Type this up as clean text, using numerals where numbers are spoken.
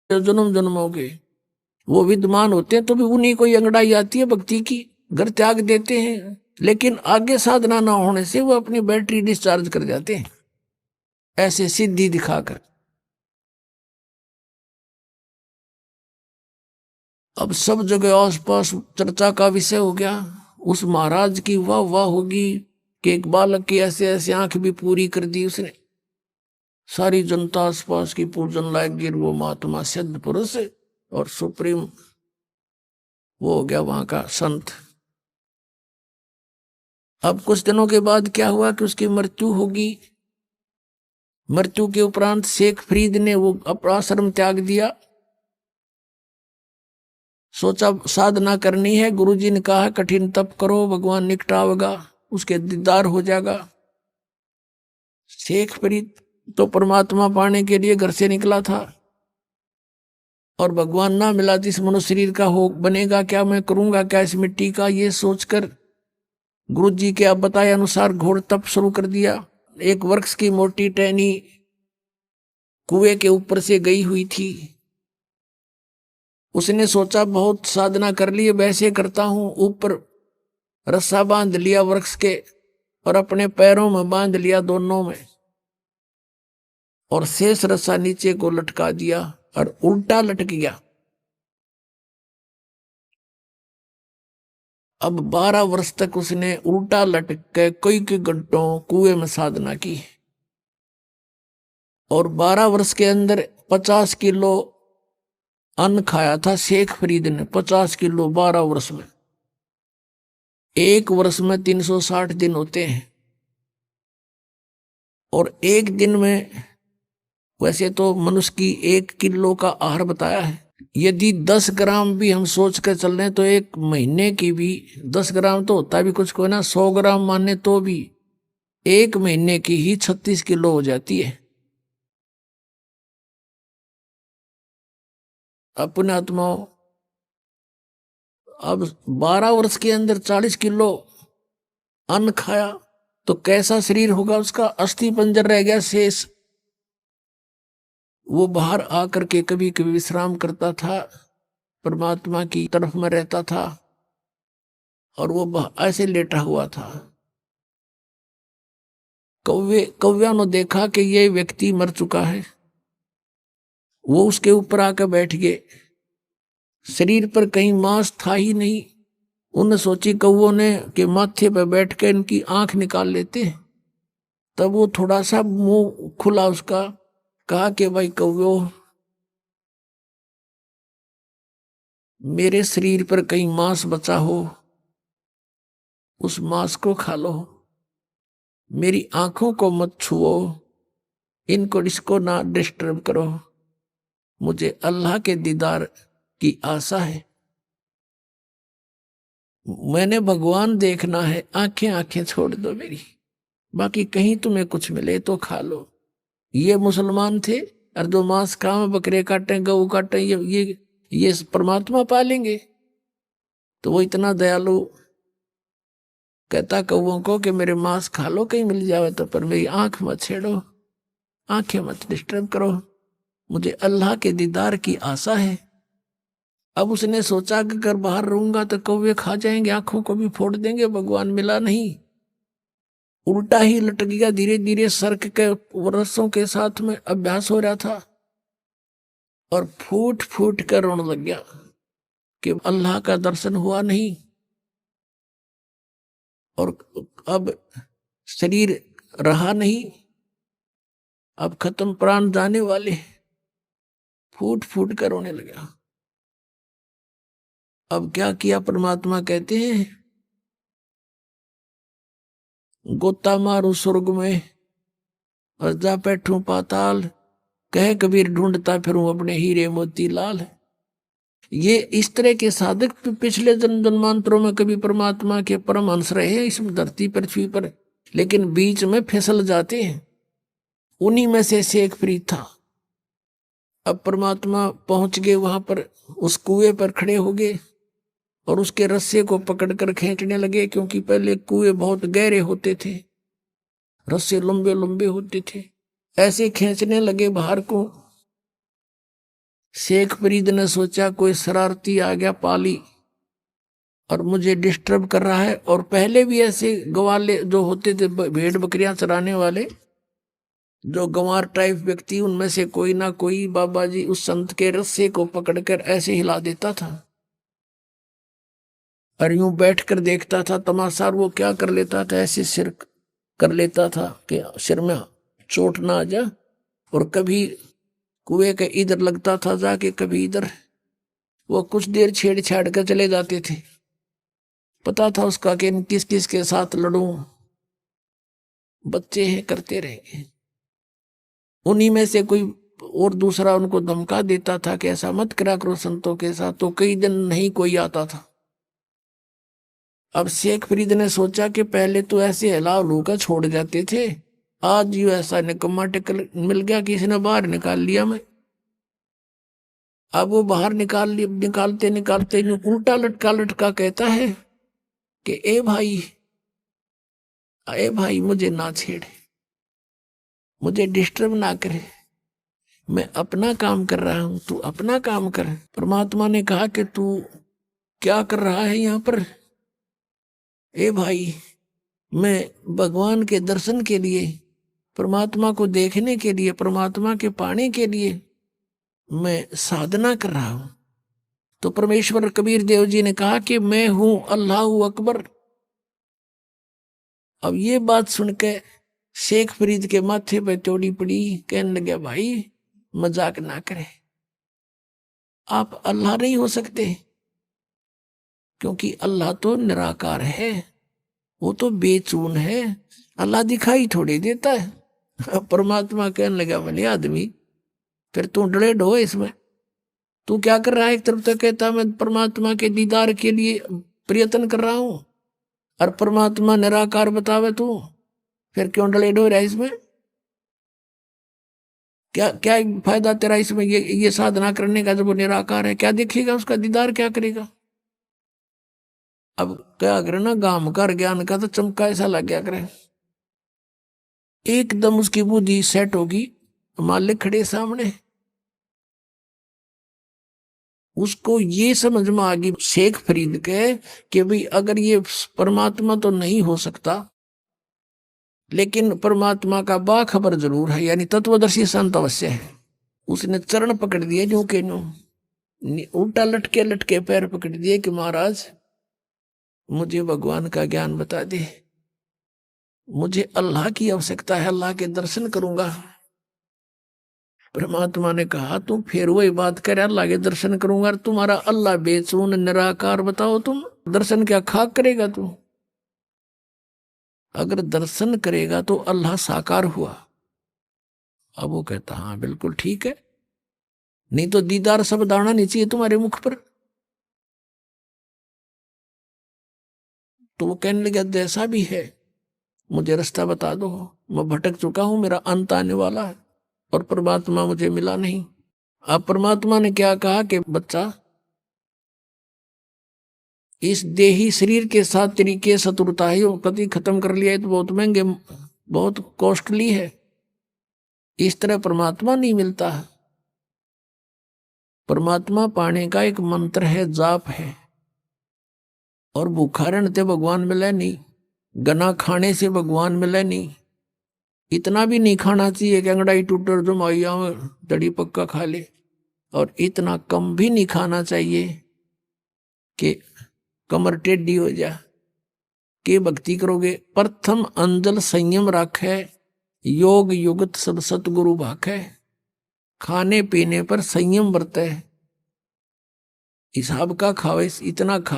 जन्म जन्मों के वो विद्वान होते हैं, तो भी उन्हीं को अंगड़ाई आती है भक्ति की, घर त्याग देते हैं, लेकिन आगे साधना ना होने से वो अपनी बैटरी डिस्चार्ज कर जाते हैं ऐसे सिद्धि दिखाकर। अब सब जगह आसपास चर्चा का विषय हो गया, उस महाराज की वाह वाह होगी कि एक बालक की ऐसे ऐसे आंख भी पूरी कर दी उसने। सारी जनता आसपास की पूजन लायक गिर, वो महात्मा सिद्ध पुरुष और सुप्रीम वो हो गया वहां का संत। अब कुछ दिनों के बाद क्या हुआ कि उसकी मृत्यु होगी। मृत्यु के उपरांत शेख फरीद ने वो अपना आश्रम त्याग दिया। सोचा साधना करनी है, गुरुजी ने कहा कठिन तप करो, भगवान निकटावेगा, उसके दीदार हो जाएगा। शेख फरीद तो परमात्मा पाने के लिए घर से निकला था, और भगवान ना मिला तो इस मनुष्य शरीर का हो बनेगा क्या, मैं करूंगा क्या इस मिट्टी का, ये सोचकर गुरुजी के अब बताए अनुसार घोर तप शुरू कर दिया। एक वृक्ष की मोटी टहनी कुएं के ऊपर से गई हुई थी। उसने सोचा बहुत साधना कर ली, वैसे करता हूं, ऊपर रस्सा बांध लिया वृक्ष के और अपने पैरों में बांध लिया दोनों में, और शेष रस्सा नीचे को लटका दिया और उल्टा लटक गया। अब 12 वर्ष तक उसने उल्टा लटक के कई कई घंटों कुएं में साधना की, और 12 वर्ष के अंदर 50 किलो अन्न खाया था शेख फरीद ने। 50 किलो 12 वर्ष में। एक वर्ष में 360 दिन होते हैं, और एक दिन में वैसे तो मनुष्य की 1 किलो का आहार बताया है। यदि 10 ग्राम भी हम सोच कर चल रहे हैं तो एक महीने की भी 10 ग्राम तो होता भी कुछ को ना, 100 ग्राम माने तो भी एक महीने की ही 36 किलो हो जाती है। अपने आत्माओं, अब 12 वर्ष के अंदर 40 किलो अन्न खाया तो कैसा शरीर होगा उसका। अस्थि पंजर रह गया शेष। वो बाहर आकर के कभी कभी विश्राम करता था, परमात्मा की तरफ में रहता था, और वो ऐसे लेटा हुआ था। कौव्या ने देखा कि ये व्यक्ति मर चुका है, वो उसके ऊपर आकर बैठ गए। शरीर पर कहीं मांस था ही नहीं। उन्हें सोची कौवों ने कि माथे पर बैठ कर इनकी आंख निकाल लेते हैं। तब वो थोड़ा सा मुंह खुला उसका, कहा कि भाई कौवो, मेरे शरीर पर कहीं मांस बचा हो, उस मांस को खा लो, मेरी आंखों को मत छुओ, इसको ना डिस्टर्ब करो, मुझे अल्लाह के दीदार की आशा है, मैंने भगवान देखना है, आंखें आंखें छोड़ दो मेरी, बाकी कहीं तुम्हें कुछ मिले तो खा लो। ये मुसलमान थे, और जो मांस खाए, बकरे काटे, गऊ काटे, ये परमात्मा पालेंगे। तो वो इतना दयालु कहता कौओं को कि मेरे मांस खा लो कहीं मिल जावे तो, पर मेरी आंख मत छेड़ो, आंखें मत डिस्टर्ब करो, मुझे अल्लाह के दीदार की आशा है। अब उसने सोचा कि अगर बाहर रहूंगा तो कौवे खा जाएंगे, आंखों को भी फोड़ देंगे, भगवान मिला नहीं। उल्टा ही लटक गया। धीरे धीरे सर्क के रस्सों के साथ में अभ्यास हो रहा था, और फूट फूट कर रोने लग गया कि अल्लाह का दर्शन हुआ नहीं, और अब शरीर रहा नहीं, अब खत्म, प्राण जाने वाले। फूट फूट कर रोने लगा। अब क्या किया, परमात्मा कहते हैं गोता मारू स्वर्ग में और जा बैठूं पाताल, कह कबीर ढूंढता फिरूं अपने हीरे मोती लाल। ये इस तरह के साधक पिछले जन्म जन्मांतरों में कभी परमात्मा के परमहंस रहे इस धरती पृथ्वी पर, लेकिन बीच में फिसल जाते हैं। उन्हीं में से शेख फरीद था। अब परमात्मा पहुंच गए वहां पर, उस कुएं पर खड़े हो गए और उसके रस्से को पकड़कर खींचने लगे, क्योंकि पहले कुएं बहुत गहरे होते थे, रस्से लंबे लंबे होते थे। ऐसे खींचने लगे बाहर को। शेख फरीद ने सोचा कोई शरारती आ गया पाली और मुझे डिस्टर्ब कर रहा है। और पहले भी ऐसे गवाले जो होते थे भेड़ बकरियां चराने वाले, जो गंवार टाइप व्यक्ति, उनमें से कोई ना कोई बाबा जी उस संत के रस्से को पकड़कर ऐसे हिला देता था और यूं बैठ कर देखता था तमाशा। और वो क्या कर लेता था, ऐसे सिर कर लेता था कि सिर में चोट ना आ जा। और कभी कुएं के इधर लगता था जाके, कभी इधर। वो कुछ देर छेड़छाड़ कर चले जाते थे। पता था उसका कि किस किस के साथ लड़ूं, बच्चे हैं, करते रहेंगे। उन्हीं में से कोई और दूसरा उनको धमका देता था कि ऐसा मत करा करो संतों के साथ, तो कई दिन नहीं कोई आता था। अब शेख फरीद ने सोचा कि पहले तो ऐसे हिला लूका छोड़ जाते थे, आज यूं ऐसा निकम्मा टिकल मिल गया कि इसने बाहर निकाल लिया मैं। अब वो बाहर निकालते निकालते यूं उल्टा लटका लटका कहता है कि ए भाई मुझे ना छेड़े, मुझे डिस्टर्ब ना करे, मैं अपना काम कर रहा हूं, तू अपना काम कर। परमात्मा ने कहा कि तू क्या कर रहा है यहां पर? ए भाई, मैं भगवान के दर्शन के लिए, परमात्मा को देखने के लिए, परमात्मा के पाने के लिए मैं साधना कर रहा हूं। तो परमेश्वर कबीर देव जी ने कहा कि मैं हूं अल्लाह अकबर। अब ये बात सुनकर शेख फरीद के माथे पे चोड़ी पड़ी, कहने लगे भाई मजाक ना करे, आप अल्लाह नहीं हो सकते, क्योंकि अल्लाह तो निराकार है, वो तो बेचून है, अल्लाह दिखाई थोड़ी देता है। परमात्मा कहने लगा भले आदमी, फिर तू डरे ढो इसमें, तू क्या कर रहा है? एक तरफ तो कहता मैं परमात्मा के दीदार के लिए प्रयत्न कर रहा हूं, और परमात्मा निराकार बतावे तू, फिर क्यों डले ढो रहा है इसमें? क्या क्या फायदा तेरा इसमें ये साधना करने का, जब वो निराकार है? क्या देखेगा उसका दीदार, क्या करेगा? अब क्या करे ना, गामकार ज्ञान का तो चमका ऐसा लग गया करे, एकदम उसकी बुद्धि सेट होगी, मालिक खड़े सामने। उसको ये समझ में आ गई शेख फरीद के कि भाई अगर ये परमात्मा तो नहीं हो सकता, लेकिन परमात्मा का बाखबर जरूर है, यानी तत्वदर्शी संत अवश्य है। उसने चरण पकड़ दिए जो के नो, उल्टा लटके लटके पैर पकड़ दिए कि महाराज मुझे भगवान का ज्ञान बता दे, मुझे अल्लाह की आवश्यकता है, अल्लाह के दर्शन करूंगा। परमात्मा ने कहा तुम फिर वही बात कर, अल्लाह के दर्शन करूंगा, तुम्हारा अल्लाह बेचून निराकार, बताओ तुम दर्शन क्या खाक करेगा तू? अगर दर्शन करेगा तो अल्लाह साकार हुआ। अब वो कहता हाँ बिल्कुल ठीक है, नहीं तो दीदार सब दाना नहीं चाहिए तुम्हारे मुख पर। तो वो कहने लगा जैसा भी है मुझे रास्ता बता दो, मैं भटक चुका हूं, मेरा अंत आने वाला है और परमात्मा मुझे मिला नहीं। अब परमात्मा ने क्या कहा कि बच्चा, इस देही शरीर के साथ तरीके शत्रुता है, कभी खत्म कर लिया है तो बहुत महंगे, बहुत कॉस्टली है, इस तरह परमात्मा नहीं मिलता। परमात्मा पाने का एक मंत्र है, जाप है, और भूखा रहने भगवान मिले नहीं, गना खाने से भगवान मिले नहीं। इतना भी नहीं खाना चाहिए कि अंगड़ाई टूटर जो माइया दड़ी पक्का खा ले, और इतना कम भी नहीं खाना चाहिए कि कमर टेढ़ी हो जा। के भक्ति करोगे, प्रथम अंजल संयम राखे, योग युगत सब सतगुरु भाखे। खाने पीने पर संयम बरते, हिसाब का खावे, इतना खावे